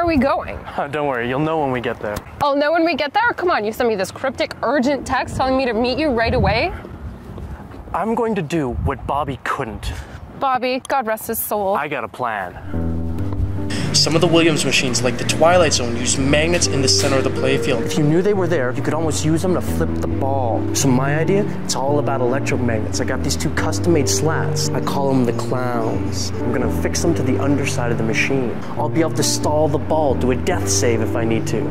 we going? Don't worry, you'll know when we get there. I'll know when we get there? Come on, you sent me this cryptic, urgent text telling me to meet you right away? I'm going to do what Bobby couldn't. Bobby, God rest his soul. I got a plan. Some of the Williams machines, like the Twilight Zone, use magnets in the center of the playfield. If you knew they were there, you could almost use them to flip the ball. So my idea, it's all about electromagnets. I got these two custom-made slats. I call them the clowns. I'm gonna fix them to the underside of the machine. I'll be able to stall the ball, do a death save if I need to.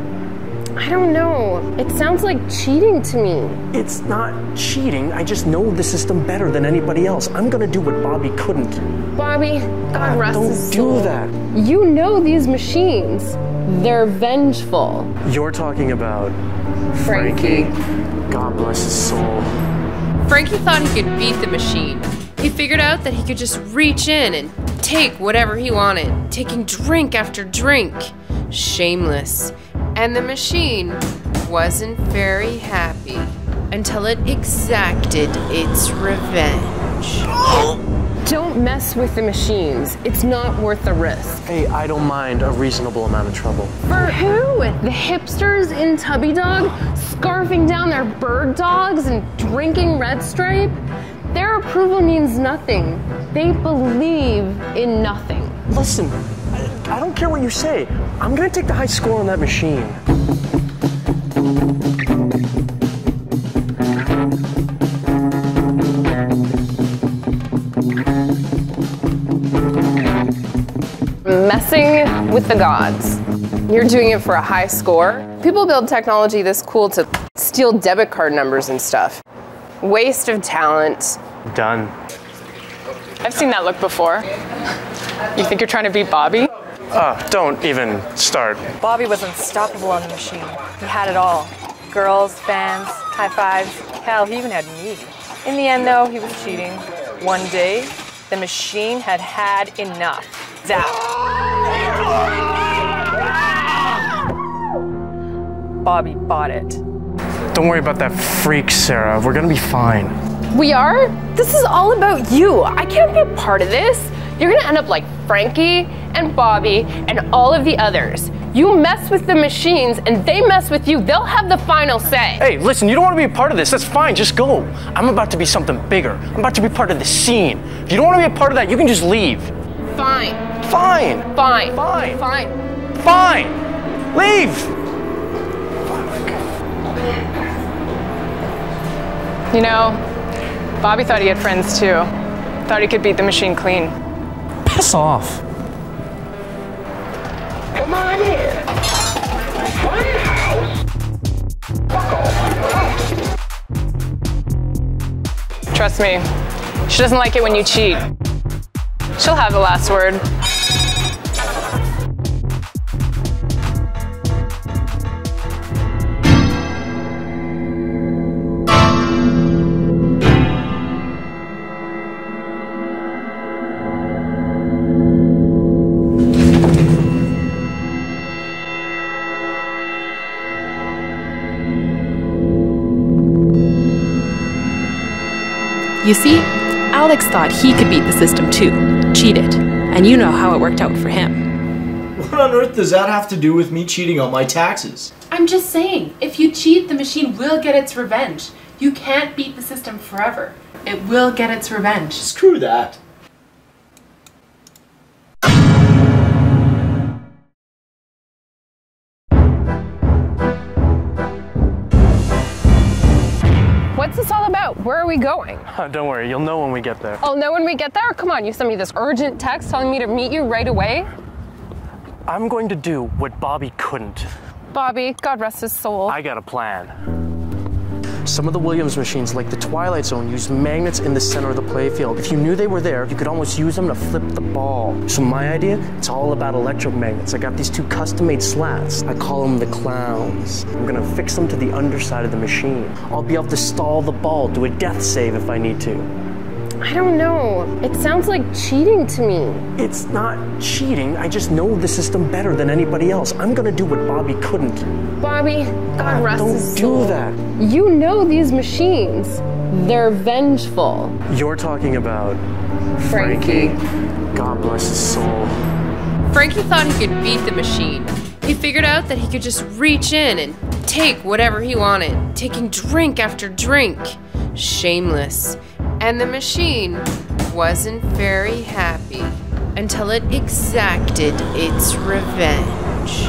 I don't know. It sounds like cheating to me. It's not cheating. I just know the system better than anybody else. I'm gonna do what Bobby couldn't. Bobby, God rest his soul. Don't do that. You know these machines. They're vengeful. You're talking about Frankie. God bless his soul. Frankie thought he could beat the machine. He figured out that he could just reach in and take whatever he wanted, taking drink after drink. Shameless. And the machine wasn't very happy until it exacted its revenge. Don't mess with the machines. It's not worth the risk. Hey, I don't mind a reasonable amount of trouble. For who? The hipsters in Tubby Dog, scarfing down their bird dogs and drinking Red Stripe? Their approval means nothing. They believe in nothing. Listen, I don't care what you say. I'm gonna take the high score on that machine. Messing with the gods. You're doing it for a high score? People build technology this cool to steal debit card numbers and stuff. Waste of talent. Done. I've seen that look before. You think you're trying to beat Bobby? Don't even start. Bobby was unstoppable on the machine. He had it all. Girls, fans, high fives. Hell, he even had me. In the end, though, he was cheating. One day, the machine had had enough. Zap. Bobby bought it. Don't worry about that freak, Sarah. We're gonna be fine. We are? This is all about you. I can't be a part of this. You're gonna end up like Frankie and Bobby and all of the others. You mess with the machines and they mess with you, they'll have the final say. Hey, listen, you don't want to be a part of this. That's fine, just go. I'm about to be something bigger. I'm about to be part of the scene. If you don't want to be a part of that, you can just leave. Fine. Fine. Fine. Fine. Fine. Fine. Leave. You know, Bobby thought he had friends too. Thought he could beat the machine clean. Piss off. Come on in. Fun house. Fuck off. Trust me, she doesn't like it when you cheat. She'll have the last word. You see, Alex thought he could beat the system too, cheated, and you know how it worked out for him. What on earth does that have to do with me cheating on my taxes? I'm just saying, if you cheat, the machine will get its revenge. You can't beat the system forever. It will get its revenge. Screw that. What's this all about? Where are we going? Don't worry, you'll know when we get there. I'll know when we get there? Come on, you sent me this urgent text telling me to meet you right away? I'm going to do what Bobby couldn't. Bobby, God rest his soul. I got a plan. Some of the Williams machines, like the Twilight Zone, use magnets in the center of the playfield. If you knew they were there, you could almost use them to flip the ball. So my idea, it's all about electromagnets. I got these two custom-made slats. I call them the clowns. I'm gonna fix them to the underside of the machine. I'll be able to stall the ball, do a death save if I need to. I don't know. It sounds like cheating to me. It's not cheating. I just know the system better than anybody else. I'm gonna do what Bobby couldn't. Bobby, God rest his soul. Don't do that. You know these machines. They're vengeful. You're talking about Frankie. God bless his soul. Frankie thought he could beat the machine. He figured out that he could just reach in and take whatever he wanted, taking drink after drink. Shameless. And the machine wasn't very happy until it exacted its revenge.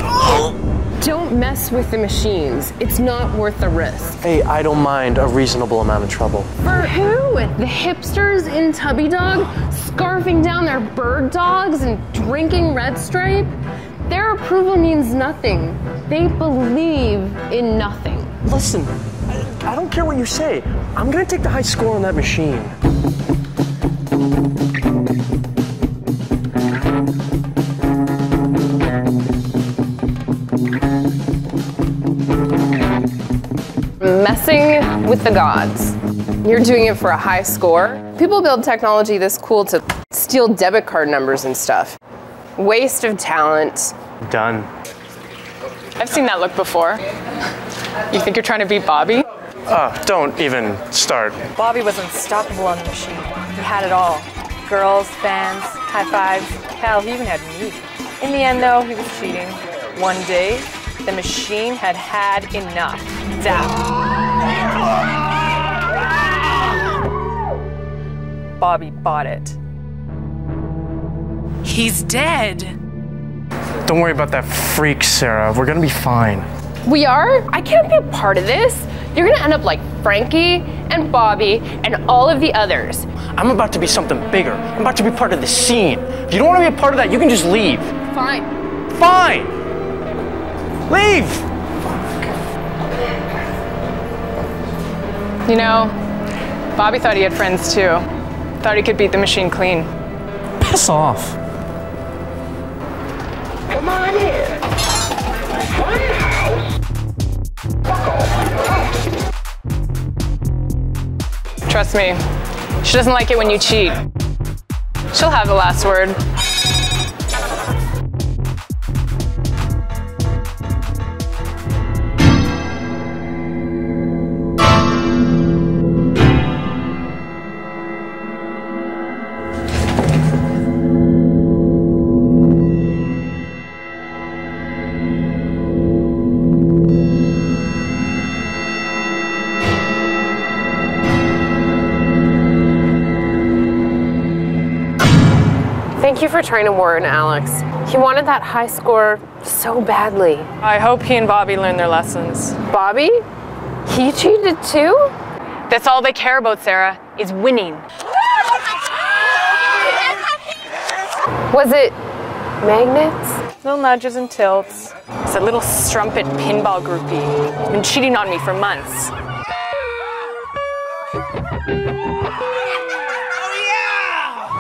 Don't mess with the machines. It's not worth the risk. Hey, I don't mind a reasonable amount of trouble. For who? The hipsters in Tubby Dog, scarfing down their bird dogs and drinking Red Stripe? Their approval means nothing. They believe in nothing. Listen, I don't care what you say. I'm gonna take the high score on that machine. Messing with the gods. You're doing it for a high score? People build technology this cool to steal debit card numbers and stuff. Waste of talent. Done. I've seen that look before. You think you're trying to beat Bobby? Don't even start. Bobby was unstoppable on the machine. He had it all. Girls, fans, high fives. Hell, he even had me. In the end, though, he was cheating. One day, the machine had had enough. Zap. Bobby bought it. He's dead. Don't worry about that freak, Sarah. We're gonna be fine. We are? I can't be a part of this. You're gonna end up like Frankie and Bobby and all of the others. I'm about to be something bigger. I'm about to be part of the scene. If you don't want to be a part of that, you can just leave. Fine. Fine! Leave! You know, Bobby thought he had friends too. Thought he could beat the machine clean. Piss off. Come on in. One house. Fuck off. Trust me, she doesn't like it when you cheat. She'll have the last word. Thank you for trying to warn Alex. He wanted that high score so badly. I hope he and Bobby learn their lessons. Bobby? He cheated too? That's all they care about, Sarah, is winning. Was it magnets? Little nudges and tilts. It's a little strumpet pinball groupie. He's been cheating on me for months.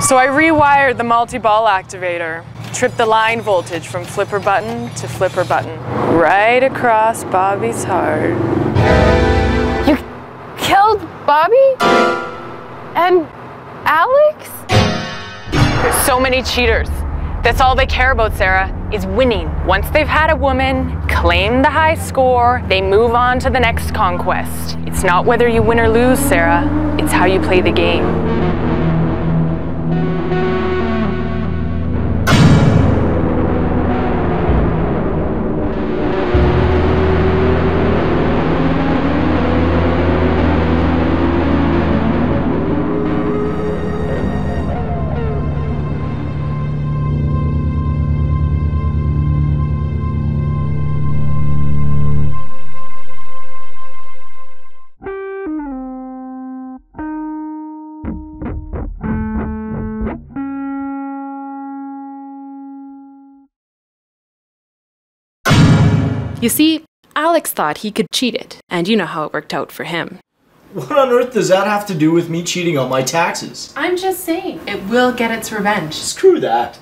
So I rewired the multi-ball activator, tripped the line voltage from flipper button to flipper button, right across Bobby's heart. You killed Bobby? And Alex? There's so many cheaters. That's all they care about, Sarah, is winning. Once they've had a woman, claim the high score, they move on to the next conquest. It's not whether you win or lose, Sarah. It's how you play the game. You see, Alex thought he could cheat it, and you know how it worked out for him. What on earth does that have to do with me cheating on my taxes? I'm just saying, it will get its revenge. Screw that.